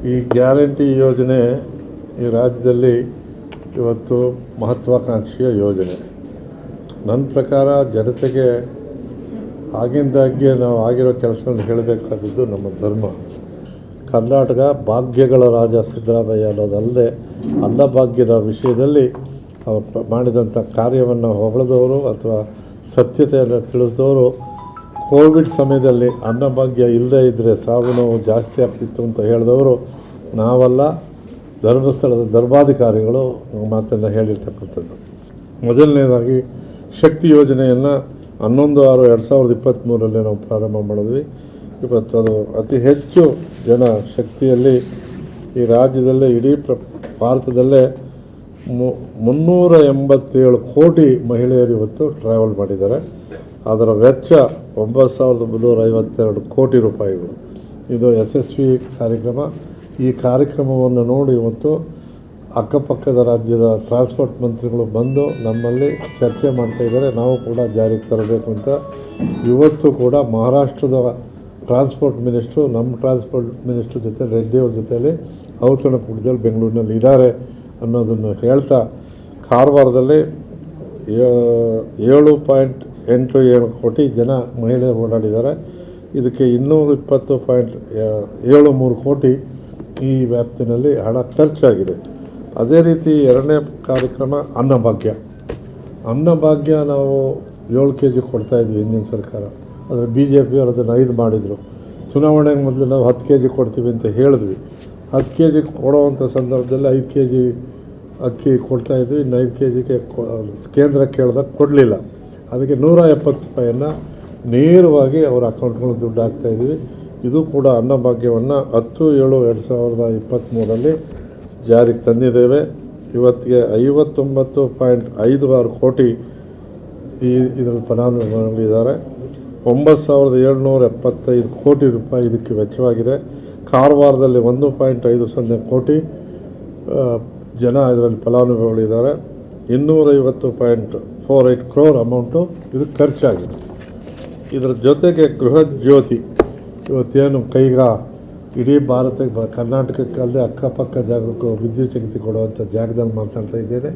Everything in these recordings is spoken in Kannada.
ಈ ಗ್ಯಾರಂಟಿ ಯೋಜನೆ ಈ ರಾಜ್ಯದಲ್ಲಿ ಇವತ್ತು ಮಹತ್ವಾಕಾಂಕ್ಷೆಯ ಯೋಜನೆ. ನನ್ನ ಪ್ರಕಾರ ಜನತೆಗೆ ಆಗಿಂದಾಗ್ಗೆ ನಾವು ಆಗಿರೋ ಕೆಲಸಗಳನ್ನು ಹೇಳಬೇಕಾದದ್ದು ನಮ್ಮ ಧರ್ಮ. ಕರ್ನಾಟಕ ಭಾಗ್ಯಗಳ ರಾಜ ಸಿದ್ದರಾಮಯ್ಯ ಅನ್ನೋದಲ್ಲದೆ ಅನ್ನಭಾಗ್ಯದ ವಿಷಯದಲ್ಲಿ ಅವರು ಮಾಡಿದಂಥ ಕಾರ್ಯವನ್ನು ಹೊಗಳಿದವರು ಅಥವಾ ಸತ್ಯತೆಯನ್ನು ತಿಳಿಸಿದವರು. ಕೋವಿಡ್ ಸಮಯದಲ್ಲಿ ಅನ್ನಭಾಗ್ಯ ಇಲ್ಲದೇ ಇದ್ದರೆ ಸಾವು ನೋವು ಜಾಸ್ತಿ ಆಗ್ತಿತ್ತು ಅಂತ ಹೇಳಿದವರು ನಾವಲ್ಲ, ಧರ್ಮಸ್ಥಳದ ಧರ್ಮಾಧಿಕಾರಿಗಳು ಮಾತನ್ನು ಹೇಳಿರ್ತಕ್ಕಂಥದ್ದು. ಮೊದಲನೇದಾಗಿ ಶಕ್ತಿ ಯೋಜನೆಯನ್ನು 11/6/2023 ನಾವು ಪ್ರಾರಂಭ ಮಾಡಿದ್ವಿ. ಇವತ್ತು ಅದು ಅತಿ ಹೆಚ್ಚು ಜನ ಶಕ್ತಿಯಲ್ಲಿ ಈ ರಾಜ್ಯದಲ್ಲೇ ಇಡೀ ಭಾರತದಲ್ಲೇ 387 ಕೋಟಿ ಮಹಿಳೆಯರು ಇವತ್ತು ಟ್ರಾವೆಲ್ ಮಾಡಿದ್ದಾರೆ. ಅದರ ವೆಚ್ಚ 9,352 ಕೋಟಿ ರೂಪಾಯಿಗಳು. ಇದು ಯಶಸ್ವಿ ಕಾರ್ಯಕ್ರಮ. ಈ ಕಾರ್ಯಕ್ರಮವನ್ನು ನೋಡಿ ಇವತ್ತು ಅಕ್ಕಪಕ್ಕದ ರಾಜ್ಯದ ಟ್ರಾನ್ಸ್ಪೋರ್ಟ್ ಮಂತ್ರಿಗಳು ಬಂದು ನಮ್ಮಲ್ಲಿ ಚರ್ಚೆ ಮಾಡ್ತಾಯಿದ್ದಾರೆ. ನಾವು ಕೂಡ ಜಾರಿಗೆ ತರಬೇಕು ಅಂತ. ಇವತ್ತು ಕೂಡ ಮಹಾರಾಷ್ಟ್ರದ ಟ್ರಾನ್ಸ್ಪೋರ್ಟ್ ಮಿನಿಸ್ಟ್ರು ನಮ್ಮ ಟ್ರಾನ್ಸ್ಪೋರ್ಟ್ ಮಿನಿಸ್ಟ್ರ್ ಜೊತೆ ರೆಡ್ಡಿಯವ್ರ ಜೊತೆಯಲ್ಲಿ ಔತಣಕೂಟದಲ್ಲಿ ಬೆಂಗಳೂರಿನಲ್ಲಿ ಇದ್ದಾರೆ ಅನ್ನೋದನ್ನು ಹೇಳ್ತಾ, ಕಾರವಾರದಲ್ಲಿ 7.87 ಕೋಟಿ ಜನ ಮಹಿಳೆಯರು ಓಡಾಡಿದ್ದಾರೆ. ಇದಕ್ಕೆ 220.73 ಕೋಟಿ ಈ ವ್ಯಾಪ್ತಿನಲ್ಲಿ ಹಣ ಖರ್ಚಾಗಿದೆ. ಅದೇ ರೀತಿ ಎರಡನೇ ಕಾರ್ಯಕ್ರಮ ಅನ್ನಭಾಗ್ಯ. ಅನ್ನಭಾಗ್ಯ ನಾವು 7 kg ಕೊಡ್ತಾಯಿದ್ವಿ ಹಿಂದಿನ ಸರ್ಕಾರ. ಆದರೆ BJಪಿಯವರು ಅದನ್ನು 5 ಮಾಡಿದರು. ಚುನಾವಣೆಗೆ ಮೊದಲು ನಾವು 10 kg ಕೊಡ್ತೀವಿ ಅಂತ ಹೇಳಿದ್ವಿ. 10 kg ಕೊಡೋವಂಥ ಸಂದರ್ಭದಲ್ಲಿ 5 kg ಅಕ್ಕಿ ಕೊಡ್ತಾಯಿದ್ವಿ. ಇನ್ನು 5 kgಗೆ ಕೇಂದ್ರ ಕೇಳಿದಾಗ ಕೊಡಲಿಲ್ಲ. ಅದಕ್ಕೆ 170 ರೂಪಾಯಿಯನ್ನು ನೇರವಾಗಿ ಅವರ ಅಕೌಂಟ್ಗಳು ದುಡ್ಡು ಹಾಕ್ತಾಯಿದ್ವಿ. ಇದು ಕೂಡ ಅನ್ನಭಾಗ್ಯವನ್ನು 10/7/2023 ಜಾರಿಗೆ ತಂದಿದ್ದೇವೆ. ಇವತ್ತಿಗೆ 59.56 ಕೋಟಿ ಇದರಲ್ಲಿ ಫಲಾನುಭವಿಗಳಿದ್ದಾರೆ. 9,775 ಕೋಟಿ ರೂಪಾಯಿ ಇದಕ್ಕೆ ವೆಚ್ಚವಾಗಿದೆ. ಕಾರವಾರದಲ್ಲಿ 1.50 ಕೋಟಿ ಜನ ಇದರಲ್ಲಿ ಫಲಾನುಭವಿಗಳಿದ್ದಾರೆ. 250.48 crore ಅಮೌಂಟು ಇದಕ್ಕೆ ಖರ್ಚಾಗಿದೆ. ಇದರ ಜೊತೆಗೆ ಗೃಹ ಜ್ಯೋತಿ ಇವತ್ತೇನು ಇಡೀ ಭಾರತಕ್ಕೆ ಕರ್ನಾಟಕಕ್ಕಲ್ಲದೆ ಅಕ್ಕಪಕ್ಕ ಜಾಗಕ್ಕೂ ವಿದ್ಯುತ್ ಶಕ್ತಿ ಕೊಡುವಂಥ ಜಾಗದಲ್ಲಿ ಮಾತಾಡ್ತಾ ಇದ್ದೇನೆ.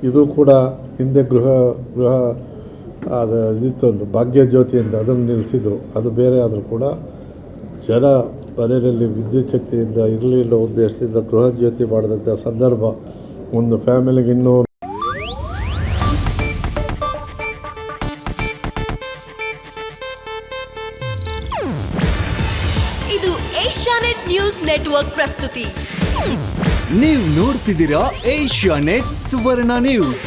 ಇದು ಕೂಡ ಹಿಂದೆ ಗೃಹ ಅದು ಇದಿತ್ತೊಂದು ಭಾಗ್ಯ ಜ್ಯೋತಿ ಅಂತ ಅದನ್ನು ನಿಲ್ಲಿಸಿದರು. ಅದು ಬೇರೆ ಆದರೂ ಕೂಡ ಜನ ಮನೆಯಲ್ಲಿ ವಿದ್ಯುತ್ ಶಕ್ತಿಯಿಂದ ಇರಲಿಲ್ಲ ಉದ್ದೇಶದಿಂದ ಗೃಹ ಜ್ಯೋತಿ ಮಾಡಿದಂಥ ಸಂದರ್ಭ ಒಂದು ಫ್ಯಾಮಿಲಿಗೆ 200. ಇದು ಏಷ್ಯಾನೆಟ್ ನ್ಯೂಸ್ ನೆಟ್ವರ್ಕ್ ಪ್ರಸ್ತುತಿ. ನೀವು ನೋಡ್ತಿದ್ದೀರಾ ಏಷ್ಯಾನೆಟ್ ಸುವರ್ಣ ನ್ಯೂಸ್.